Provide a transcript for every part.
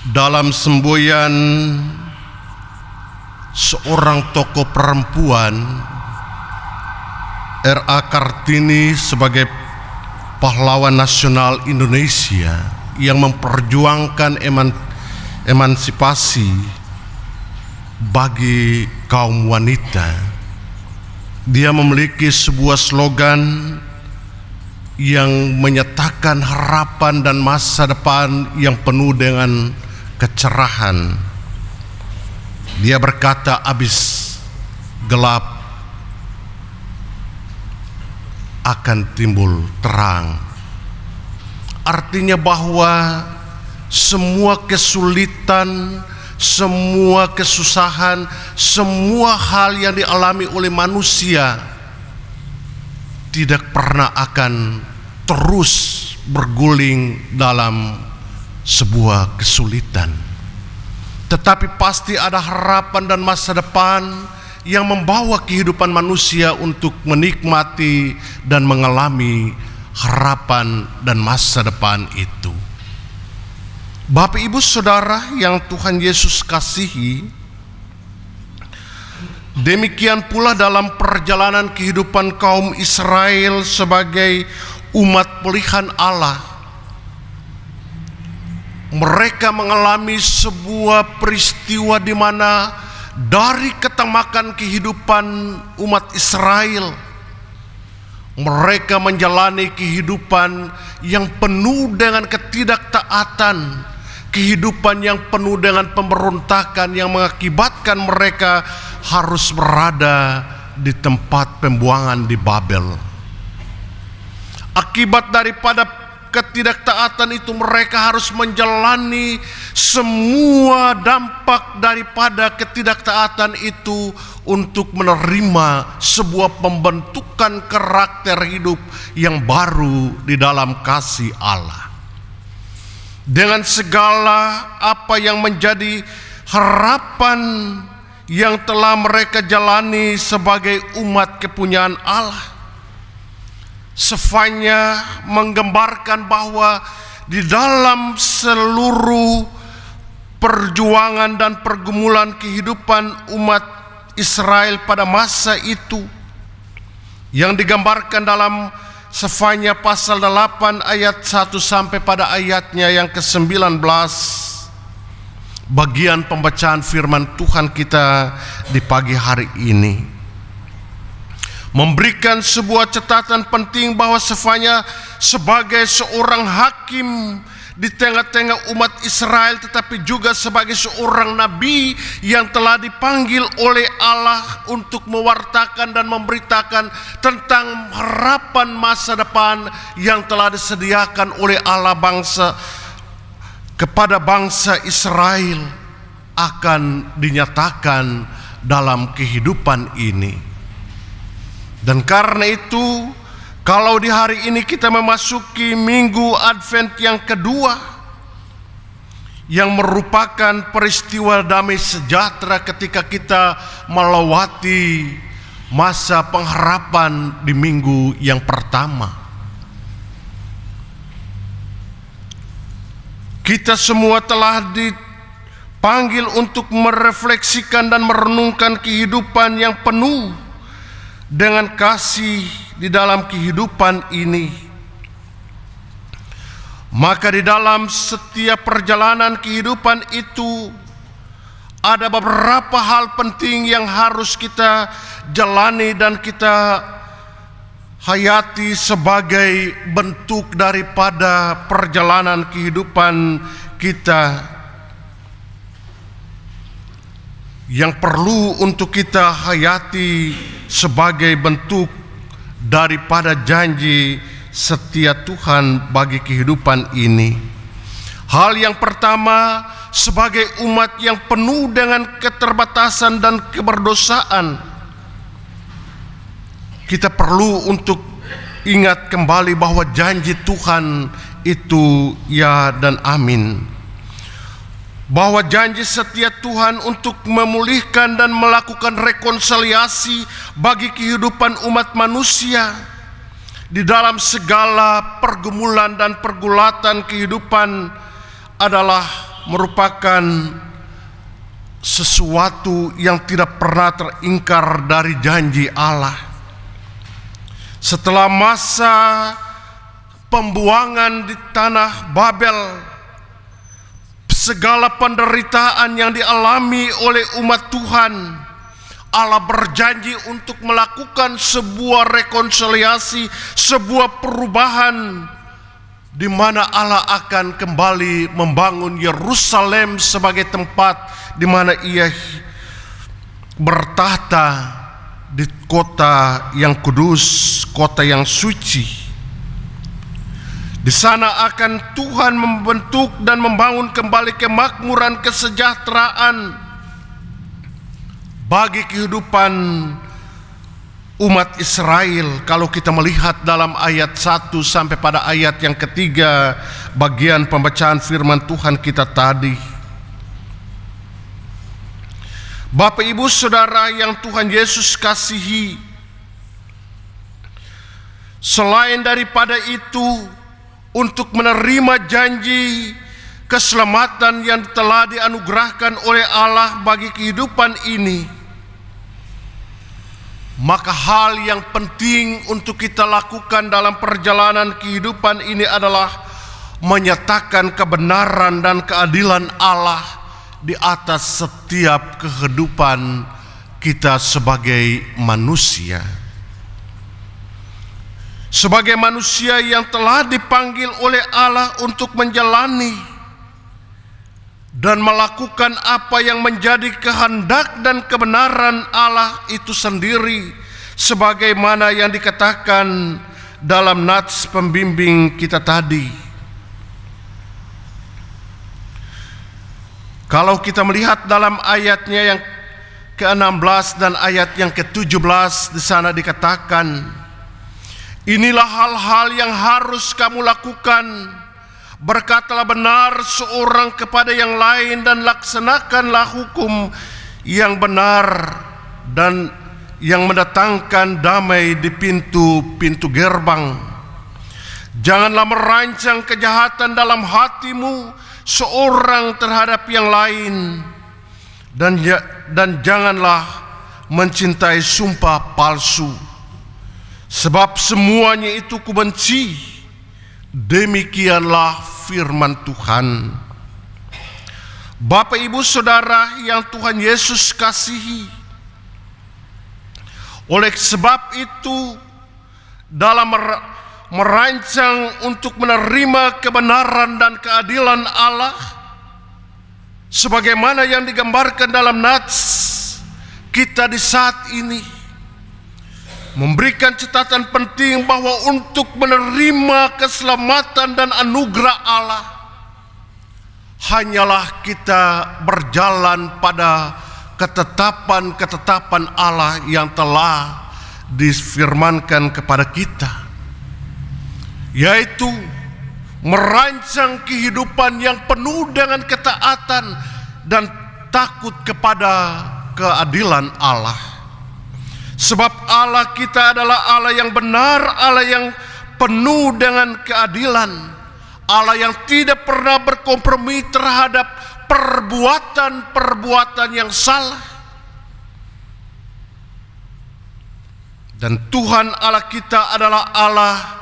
dalam semboyan seorang tokoh perempuan, R.A. Kartini, sebagai pahlawan nasional Indonesia yang memperjuangkan emansipasi bagi kaum wanita. Dia memiliki sebuah slogan yang menyatakan harapan dan masa depan yang penuh dengan kecerahan. Dia berkata, "Abis gelap akan timbul terang." Artinya bahwa semua kesulitan, semua kesusahan, semua hal yang dialami oleh manusia tidak pernah akan terus berguling dalam sebuah kesulitan, tetapi pasti ada harapan dan masa depan yang membawa kehidupan manusia untuk menikmati dan mengalami harapan dan masa depan itu. Bapak, Ibu, Saudara yang Tuhan Yesus kasihi, demikian pula dalam perjalanan kehidupan kaum Israel sebagai umat pilihan Allah. Mereka mengalami sebuah peristiwa di mana dari ketamakan kehidupan umat Israel, mereka menjalani kehidupan yang penuh dengan ketidaktaatan, kehidupan yang penuh dengan pemberontakan yang mengakibatkan mereka harus berada di tempat pembuangan di Babel. Akibat daripada ketidaktaatan itu, mereka harus menjalani semua dampak daripada ketidaktaatan itu untuk menerima sebuah pembentukan karakter hidup yang baru di dalam kasih Allah. Dengan segala apa yang menjadi harapan yang telah mereka jalani sebagai umat kepunyaan Allah, Sefanya menggambarkan bahwa di dalam seluruh perjuangan dan pergumulan kehidupan umat Israel pada masa itu, yang digambarkan dalam Sefanya pasal 8 ayat 1 sampai pada ayatnya yang ke-19, bagian pembacaan firman Tuhan kita di pagi hari ini memberikan sebuah catatan penting bahwa Sefanya sebagai seorang hakim di tengah-tengah umat Israel, tetapi juga sebagai seorang nabi yang telah dipanggil oleh Allah untuk mewartakan dan memberitakan tentang harapan masa depan yang telah disediakan oleh Allah kepada bangsa Israel akan dinyatakan dalam kehidupan ini. Dan karena itu, kalau di hari ini kita memasuki minggu Advent yang kedua, yang merupakan peristiwa damai sejahtera ketika kita melewati masa pengharapan di minggu yang pertama, kita semua telah dipanggil untuk merefleksikan dan merenungkan kehidupan yang penuh dengan kasih di dalam kehidupan ini. Maka di dalam setiap perjalanan kehidupan itu ada beberapa hal penting yang harus kita jalani dan kita hayati sebagai bentuk daripada perjalanan kehidupan kita, yang perlu untuk kita hayati sebagai bentuk daripada janji setia Tuhan bagi kehidupan ini. Hal yang pertama, sebagai umat yang penuh dengan keterbatasan dan keberdosaan, kita perlu untuk ingat kembali bahwa janji Tuhan itu ya dan amin. Bahwa janji setia Tuhan untuk memulihkan dan melakukan rekonsiliasi bagi kehidupan umat manusia di dalam segala pergumulan dan pergulatan kehidupan adalah merupakan sesuatu yang tidak pernah teringkar dari janji Allah. Setelah masa pembuangan di tanah Babel, segala penderitaan yang dialami oleh umat Tuhan, Allah berjanji untuk melakukan sebuah rekonsiliasi, sebuah perubahan, di mana Allah akan kembali membangun Yerusalem sebagai tempat di mana Ia bertahta di kota yang kudus, kota yang suci. Di sana akan Tuhan membentuk dan membangun kembali kemakmuran, kesejahteraan bagi kehidupan umat Israel. Kalau kita melihat dalam ayat 1 sampai pada ayat yang ketiga, bagian pembacaan firman Tuhan kita tadi. Bapak, Ibu, Saudara yang Tuhan Yesus kasihi, selain daripada itu, untuk menerima janji keselamatan yang telah dianugerahkan oleh Allah bagi kehidupan ini, maka hal yang penting untuk kita lakukan dalam perjalanan kehidupan ini adalah menyatakan kebenaran dan keadilan Allah di atas setiap kehidupan kita sebagai manusia. Sebagai manusia yang telah dipanggil oleh Allah untuk menjalani dan melakukan apa yang menjadi kehendak dan kebenaran Allah itu sendiri, sebagaimana yang dikatakan dalam nats pembimbing kita tadi. Kalau kita melihat dalam ayatnya yang ke-16 dan ayat yang ke-17, di sana dikatakan, inilah hal-hal yang harus kamu lakukan. Berkatalah benar seorang kepada yang lain dan laksanakanlah hukum yang benar dan yang mendatangkan damai di pintu-pintu gerbang. Janganlah merancang kejahatan dalam hatimu seorang terhadap yang lain, dan janganlah mencintai sumpah palsu, sebab semuanya itu kubenci. Demikianlah firman Tuhan. Bapak, Ibu, Saudara yang Tuhan Yesus kasihi, oleh sebab itu dalam merancang untuk menerima kebenaran dan keadilan Allah sebagaimana yang digambarkan dalam nats kita di saat ini, memberikan catatan penting bahwa untuk menerima keselamatan dan anugerah Allah, hanyalah kita berjalan pada ketetapan-ketetapan Allah yang telah difirmankan kepada kita, yaitu merancang kehidupan yang penuh dengan ketaatan dan takut kepada keadilan Allah. Sebab Allah kita adalah Allah yang benar, Allah yang penuh dengan keadilan, Allah yang tidak pernah berkompromi terhadap perbuatan-perbuatan yang salah. Dan Tuhan Allah kita adalah Allah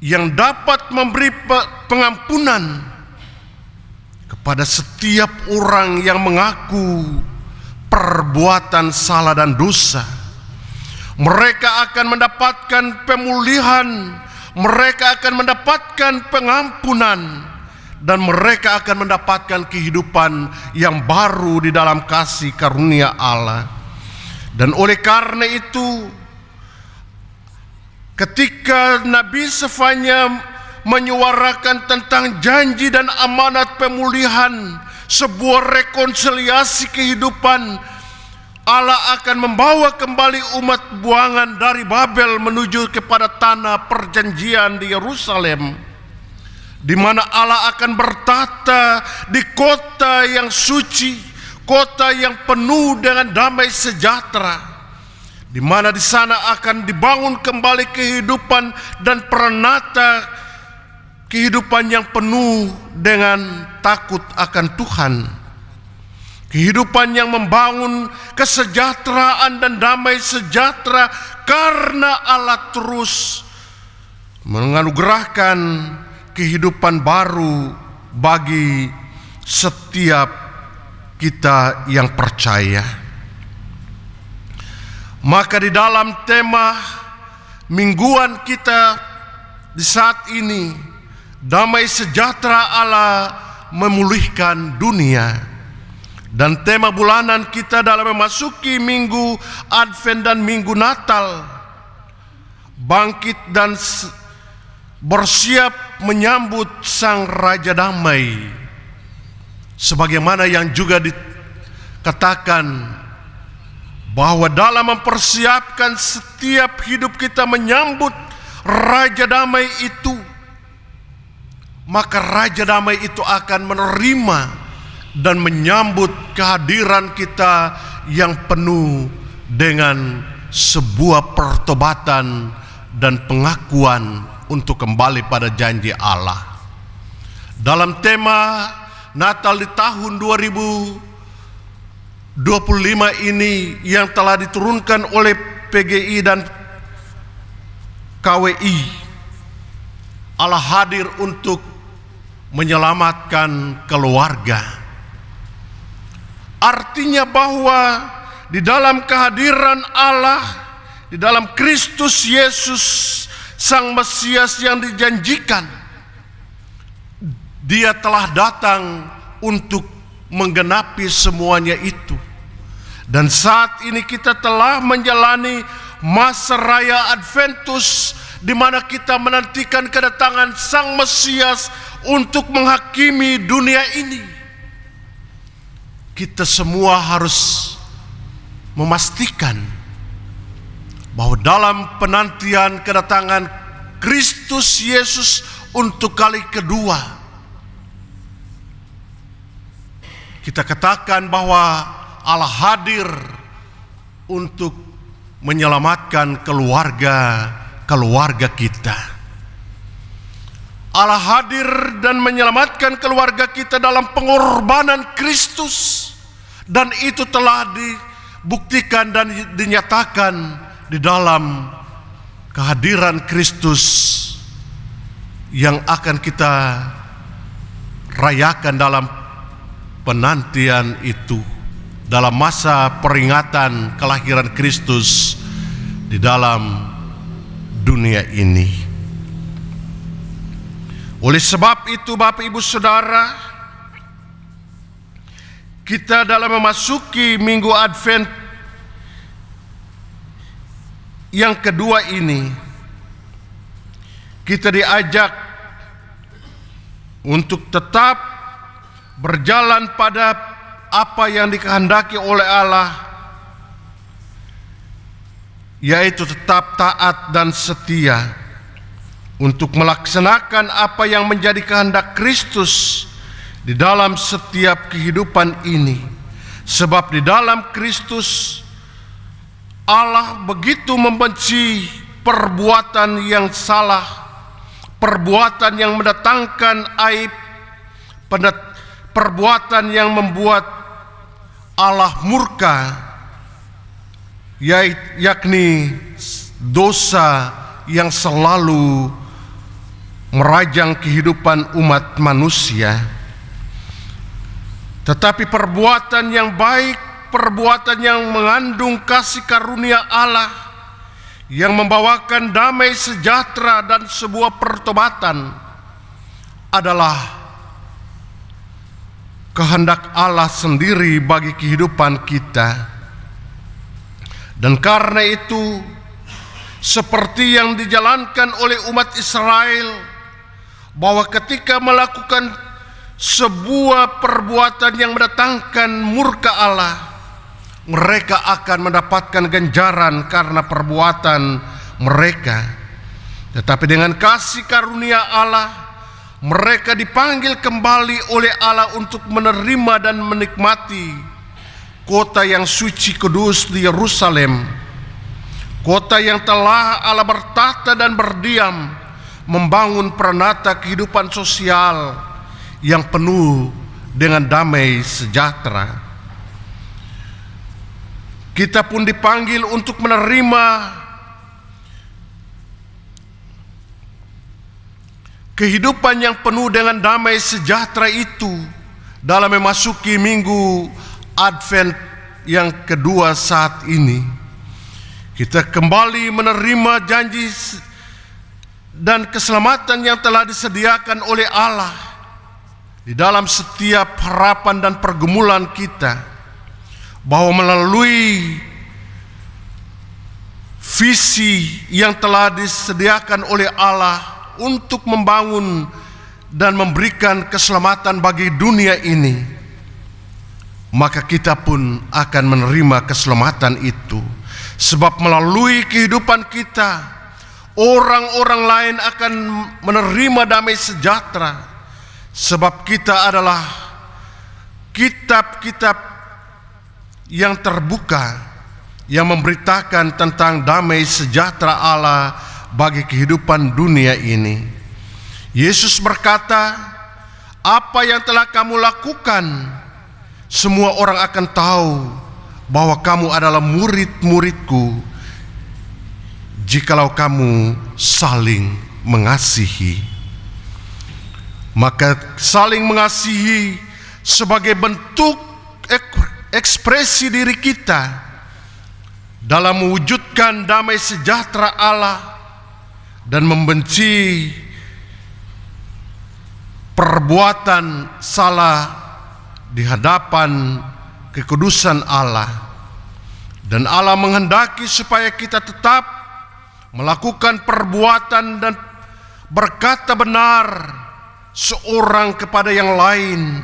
yang dapat memberi pengampunan kepada setiap orang yang mengaku perbuatan salah dan dosa. Mereka akan mendapatkan pemulihan, mereka akan mendapatkan pengampunan, dan mereka akan mendapatkan kehidupan yang baru di dalam kasih karunia Allah. Dan oleh karena itu, ketika Nabi Sefanya menyuarakan tentang janji dan amanat pemulihan, sebuah rekonsiliasi kehidupan, Allah akan membawa kembali umat buangan dari Babel menuju kepada tanah perjanjian di Yerusalem, di mana Allah akan bertahta di kota yang suci, kota yang penuh dengan damai sejahtera, di mana di sana akan dibangun kembali kehidupan dan peranata kehidupan yang penuh dengan takut akan Tuhan. Kehidupan yang membangun kesejahteraan dan damai sejahtera karena Allah terus menganugerahkan kehidupan baru bagi setiap kita yang percaya. Maka di dalam tema mingguan kita di saat ini, damai sejahtera Allah memulihkan dunia. Dan tema bulanan kita dalam memasuki minggu Advent dan minggu Natal, bangkit dan bersiap menyambut Sang Raja Damai. Sebagaimana yang juga dikatakan bahwa dalam mempersiapkan setiap hidup kita menyambut Raja Damai itu, maka Raja Damai itu akan menerima dan menyambut kehadiran kita yang penuh dengan sebuah pertobatan dan pengakuan untuk kembali pada janji Allah. Dalam tema Natal di tahun 2025 ini yang telah diturunkan oleh PGI dan KWI, Allah hadir untuk menyelamatkan keluarga. Artinya bahwa di dalam kehadiran Allah, di dalam Kristus Yesus Sang Mesias yang dijanjikan, Dia telah datang untuk menggenapi semuanya itu. Dan saat ini kita telah menjalani masa raya Adventus, di mana kita menantikan kedatangan Sang Mesias untuk menghakimi dunia ini. Kita semua harus memastikan bahwa dalam penantian kedatangan Kristus Yesus untuk kali kedua, kita katakan bahwa Allah hadir untuk menyelamatkan keluarga kita. Allah hadir dan menyelamatkan keluarga kita dalam pengorbanan Kristus, dan itu telah dibuktikan dan dinyatakan di dalam kehadiran Kristus yang akan kita rayakan dalam penantian itu, dalam masa peringatan kelahiran Kristus di dalam dunia ini. Oleh sebab itu, Bapak Ibu Saudara, kita dalam memasuki minggu Advent yang kedua ini, kita diajak untuk tetap berjalan pada apa yang dikehendaki oleh Allah, yaitu tetap taat dan setia untuk melaksanakan apa yang menjadi kehendak Kristus di dalam setiap kehidupan ini. Sebab di dalam Kristus Allah begitu membenci perbuatan yang salah, perbuatan yang mendatangkan aib, perbuatan yang membuat Allah murka, yakni dosa yang selalu merajang kehidupan umat manusia. Tetapi perbuatan yang baik, perbuatan yang mengandung kasih karunia Allah, yang membawakan damai sejahtera dan sebuah pertobatan, adalah kehendak Allah sendiri bagi kehidupan kita. Dan karena itu, seperti yang dijalankan oleh umat Israel, bahwa ketika melakukan sebuah perbuatan yang mendatangkan murka Allah, mereka akan mendapatkan ganjaran karena perbuatan mereka. Tetapi dengan kasih karunia Allah, mereka dipanggil kembali oleh Allah untuk menerima dan menikmati kota yang suci kudus di Yerusalem, kota yang telah Allah bertata dan berdiam, membangun peranata kehidupan sosial yang penuh dengan damai sejahtera. Kita pun dipanggil untuk menerima kehidupan yang penuh dengan damai sejahtera itu dalam memasuki minggu Advent yang kedua saat ini. Kita kembali menerima janji dan keselamatan yang telah disediakan oleh Allah di dalam setiap harapan dan pergumulan kita, bahwa melalui visi yang telah disediakan oleh Allah untuk membangun dan memberikan keselamatan bagi dunia ini, maka kita pun akan menerima keselamatan itu. Sebab melalui kehidupan kita, orang-orang lain akan menerima damai sejahtera. Sebab kita adalah kitab-kitab yang terbuka yang memberitakan tentang damai sejahtera Allah bagi kehidupan dunia ini. Yesus berkata, "Apa yang telah kamu lakukan, semua orang akan tahu bahwa kamu adalah murid-muridku, jikalau kamu saling mengasihi." Maka saling mengasihi sebagai bentuk ekspresi diri kita dalam mewujudkan damai sejahtera Allah dan membenci perbuatan salah di hadapan kekudusan Allah. Dan Allah menghendaki supaya kita tetap melakukan perbuatan dan berkata benar seorang kepada yang lain,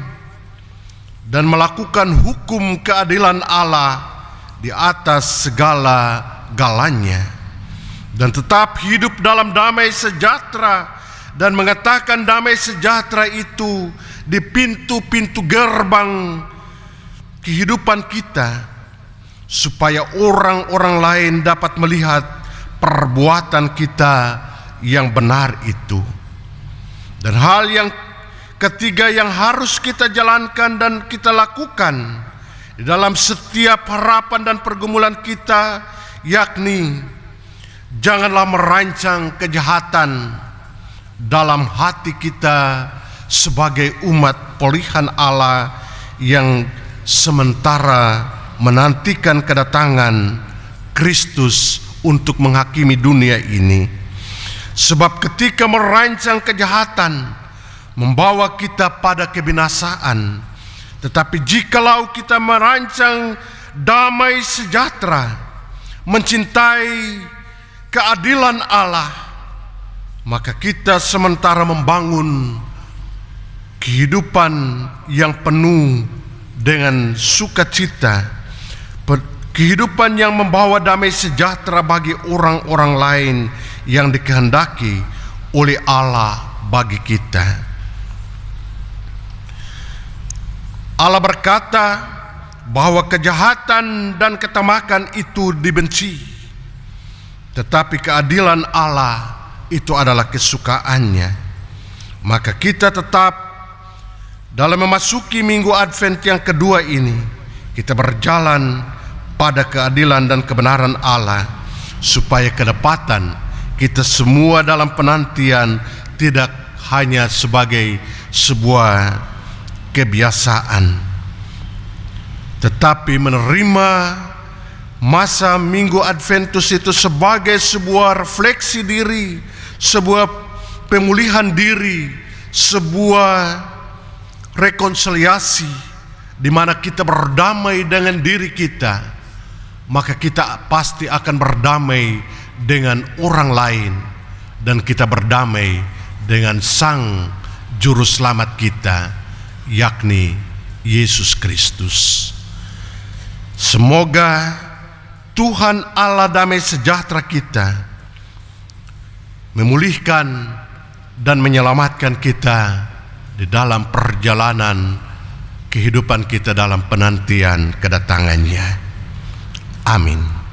dan melakukan hukum keadilan Allah di atas segala-galanya, dan tetap hidup dalam damai sejahtera dan mengatakan damai sejahtera itu di pintu-pintu gerbang kehidupan kita, supaya orang-orang lain dapat melihat perbuatan kita yang benar itu. Dan hal yang ketiga yang harus kita jalankan dan kita lakukan di dalam setiap harapan dan pergumulan kita, yakni janganlah merancang kejahatan dalam hati kita sebagai umat pilihan Allah yang sementara menantikan kedatangan Kristus untuk menghakimi dunia ini. Sebab ketika merancang kejahatan membawa kita pada kebinasaan, tetapi jikalau kita merancang damai sejahtera, mencintai keadilan Allah, maka kita sementara membangun kehidupan yang penuh dengan sukacita, kehidupan yang membawa damai sejahtera bagi orang-orang lain yang dikehendaki oleh Allah bagi kita. Allah berkata bahwa kejahatan dan ketamakan itu dibenci, tetapi keadilan Allah itu adalah kesukaannya. Maka kita tetap dalam memasuki minggu Advent yang kedua ini, kita berjalan pada keadilan dan kebenaran Allah, supaya kedapatan kita semua dalam penantian tidak hanya sebagai sebuah kebiasaan, tetapi menerima masa Minggu Adventus itu sebagai sebuah refleksi diri, sebuah pemulihan diri, sebuah rekonsiliasi di mana kita berdamai dengan diri kita, maka kita pasti akan berdamai dengan orang lain, dan kita berdamai dengan Sang Juru Selamat kita, yakni Yesus Kristus. Semoga Tuhan Allah damai sejahtera kita memulihkan dan menyelamatkan kita di dalam perjalanan kehidupan kita dalam penantian kedatangannya. Amin.